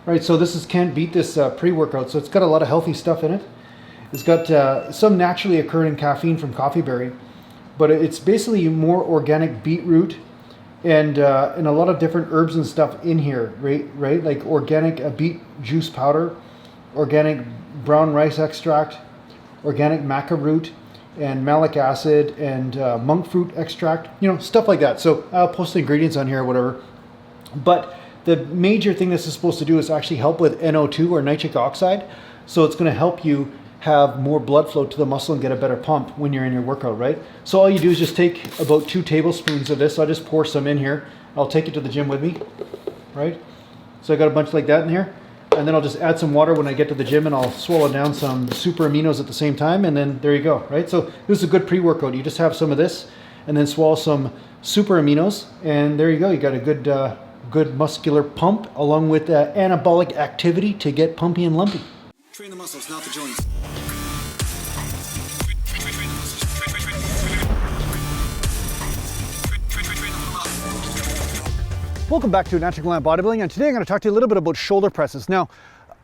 Right, so this is Can't Beat This pre-workout. So it's got a lot of healthy stuff in it. It's got some naturally occurring caffeine from coffee berry, but it's basically more organic beetroot and a lot of different herbs and stuff in here, right? Like organic beet juice powder, organic brown rice extract, organic maca root, and malic acid, and monk fruit extract, stuff like that. So I'll post the ingredients on here or whatever. But the major thing this is supposed to do is actually help with NO2 or nitric oxide. So it's going to help you have more blood flow to the muscle and get a better pump when you're in your workout, right? So all you do is just take about 2 tablespoons of this. I'll just pour some in here. I'll take it to the gym with me, right? So I got a bunch like that in here. And then I'll just add some water when I get to the gym, and I'll swallow down some super aminos at the same time. And then there you go, right? So this is a good pre-workout. You just have some of this and then swallow some super aminos. And there you go. You got a good muscular pump along with anabolic activity to get pumpy and lumpy. Train the muscles, not the joints. Welcome back to Natural Gallant Bodybuilding, and today I'm going to talk to you a little bit about shoulder presses. Now,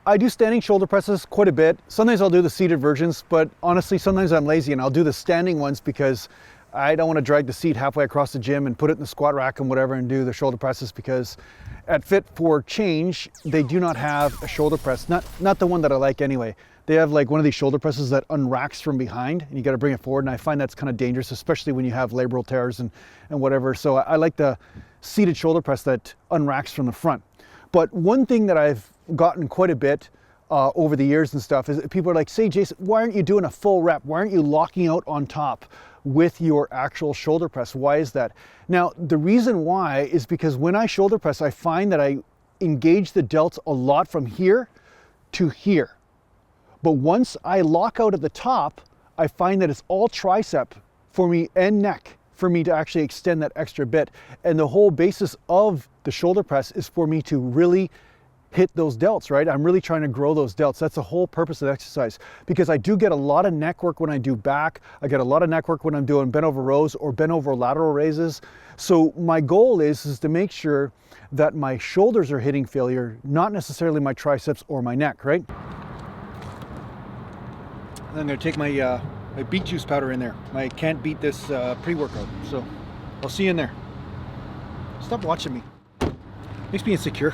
I do standing shoulder presses quite a bit. Sometimes I'll do the seated versions, but honestly, sometimes I'm lazy and I'll do the standing ones because I don't want to drag the seat halfway across the gym and put it in the squat rack and whatever and do the shoulder presses, because at Fit for Change, they do not have a shoulder press. Not the one that I like anyway. They have like one of these shoulder presses that unracks from behind and you got to bring it forward. And I find that's kind of dangerous, especially when you have labral tears and whatever. So I like the seated shoulder press that unracks from the front. But one thing that I've gotten quite a bit over the years and stuff is people are like, say, Jason, why aren't you doing a full rep? Why aren't you locking out on top with your actual shoulder press? Why is that? Now, the reason why is because when I shoulder press, I find that I engage the delts a lot from here to here. But once I lock out at the top, I find that it's all tricep for me and neck for me to actually extend that extra bit. And the whole basis of the shoulder press is for me to really hit those delts, right? I'm really trying to grow those delts. That's the whole purpose of the exercise, because I do get a lot of neck work when I do back. I get a lot of neck work when I'm doing bent over rows or bent over lateral raises. So my goal is to make sure that my shoulders are hitting failure, not necessarily my triceps or my neck, right? I'm gonna take my my beet juice powder in there. I Can't Beat This pre-workout. So I'll see you in there. Stop watching me. Makes me insecure.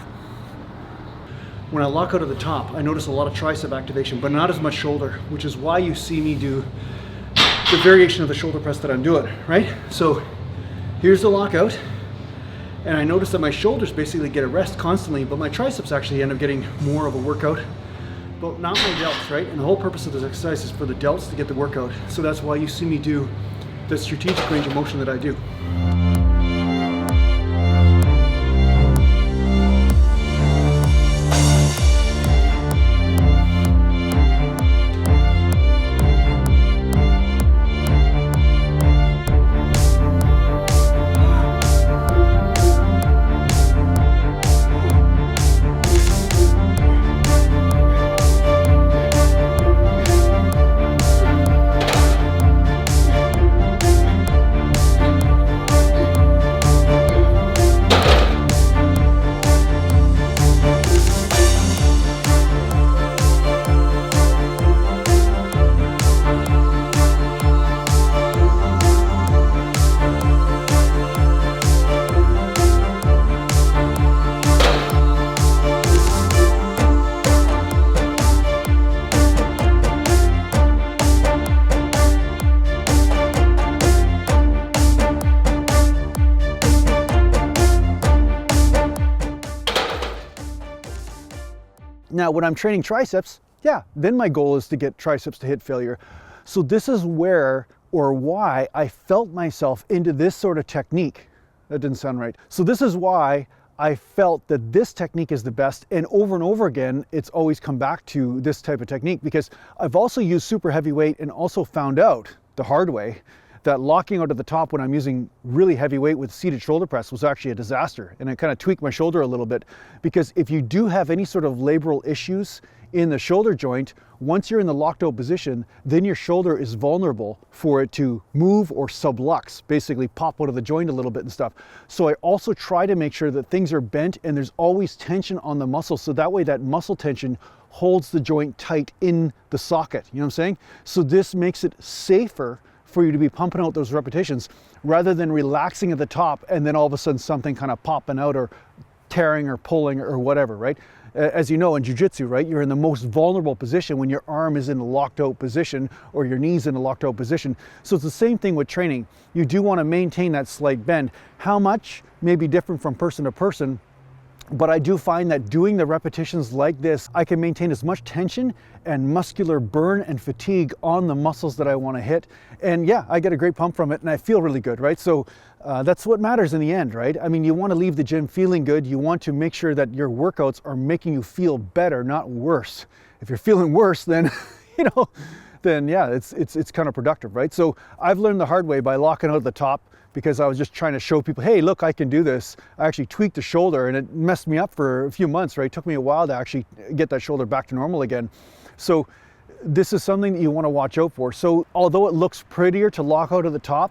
When I lock out at the top, I notice a lot of tricep activation, but not as much shoulder, which is why you see me do the variation of the shoulder press that I'm doing, right? So here's the lockout, and I notice that my shoulders basically get a rest constantly, but my triceps actually end up getting more of a workout, but not my delts, right? And the whole purpose of this exercise is for the delts to get the workout. So that's why you see me do the strategic range of motion that I do. Now, when I'm training triceps, then my goal is to get triceps to hit failure. So this is where or why I felt myself into this sort of technique. That didn't sound right. So this is why I felt that this technique is the best, and over again, it's always come back to this type of technique, because I've also used super heavy weight and also found out the hard way that locking out at the top when I'm using really heavy weight with seated shoulder press was actually a disaster. And it kind of tweaked my shoulder a little bit, because if you do have any sort of labral issues in the shoulder joint, once you're in the locked out position, then your shoulder is vulnerable for it to move or sublux, basically pop out of the joint a little bit and stuff. So I also try to make sure that things are bent and there's always tension on the muscle, so that way that muscle tension holds the joint tight in the socket, you know what I'm saying? So this makes it safer for you to be pumping out those repetitions rather than relaxing at the top and then all of a sudden something kind of popping out or tearing or pulling or whatever, right? As you know, in jiu-jitsu, right, you're in the most vulnerable position when your arm is in a locked out position or your knee's in a locked out position. So it's the same thing with training. You do want to maintain that slight bend. How much may be different from person to person, but I do find that doing the repetitions like this, I can maintain as much tension and muscular burn and fatigue on the muscles that I want to hit. And yeah, I get a great pump from it and I feel really good, right? So that's what matters in the end, right? I mean, you want to leave the gym feeling good. You want to make sure that your workouts are making you feel better, not worse. If you're feeling worse, then, you know, then yeah, it's counterproductive, right? So I've learned the hard way by locking out at the top, because I was just trying to show people, hey, look, I can do this. I actually tweaked the shoulder and it messed me up for a few months, right? It took me a while to actually get that shoulder back to normal again. So this is something that you want to watch out for. So although it looks prettier to lock out at the top,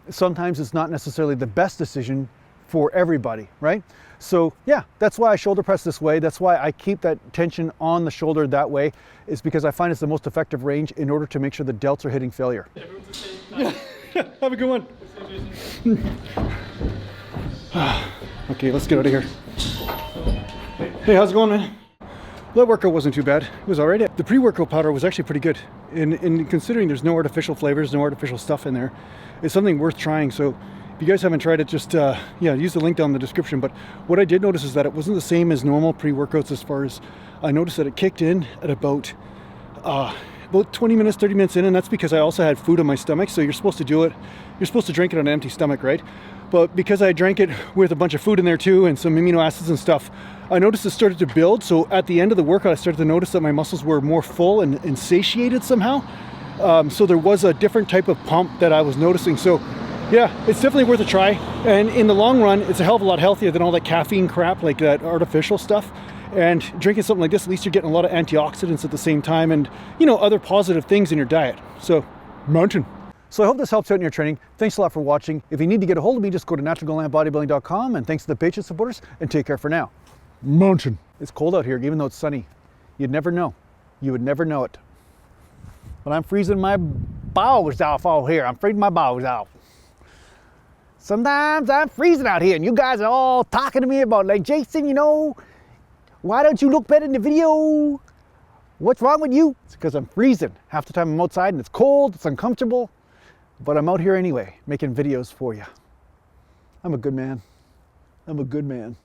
sometimes it's not necessarily the best decision for everybody, right? So yeah, that's why I shoulder press this way. That's why I keep that tension on the shoulder that way, is because I find it's the most effective range in order to make sure the delts are hitting failure. Yeah. Have a good one. Okay, let's get out of here. Hey, how's it going, man? That workout wasn't too bad. It was all right. The pre-workout powder was actually pretty good. In considering there's no artificial flavors, no artificial stuff in there, it's something worth trying. So if you guys haven't tried it, just yeah, use the link down in the description. But what I did notice is that it wasn't the same as normal pre-workouts, as far as I noticed that it kicked in at about 20 minutes, 30 minutes in, and that's because I also had food in my stomach. So you're supposed to do it, you're supposed to drink it on an empty stomach, right? But because I drank it with a bunch of food in there too, and some amino acids and stuff, I noticed it started to build. So at the end of the workout, I started to notice that my muscles were more full and satiated somehow. So there was a different type of pump that I was noticing. So yeah, it's definitely worth a try. And in the long run, it's a hell of a lot healthier than all that caffeine crap, like that artificial stuff. And drinking something like this, at least you're getting a lot of antioxidants at the same time, and, you know, other positive things in your diet. So, mountain. So I hope this helps out in your training. Thanks a lot for watching. If you need to get a hold of me, just go to naturalgallantbodybuilding.com, and thanks to the Patreon supporters, and take care for now. Mountain. It's cold out here, even though it's sunny. You'd never know. You would never know it. But I'm freezing my balls off out here. I'm freezing my balls off. Sometimes I'm freezing out here, and you guys are all talking to me about, like, Jason, you know, why don't you look better in the video? What's wrong with you? It's because I'm freezing. Half the time I'm outside and it's cold, it's uncomfortable, but I'm out here anyway, making videos for you. I'm a good man. I'm a good man.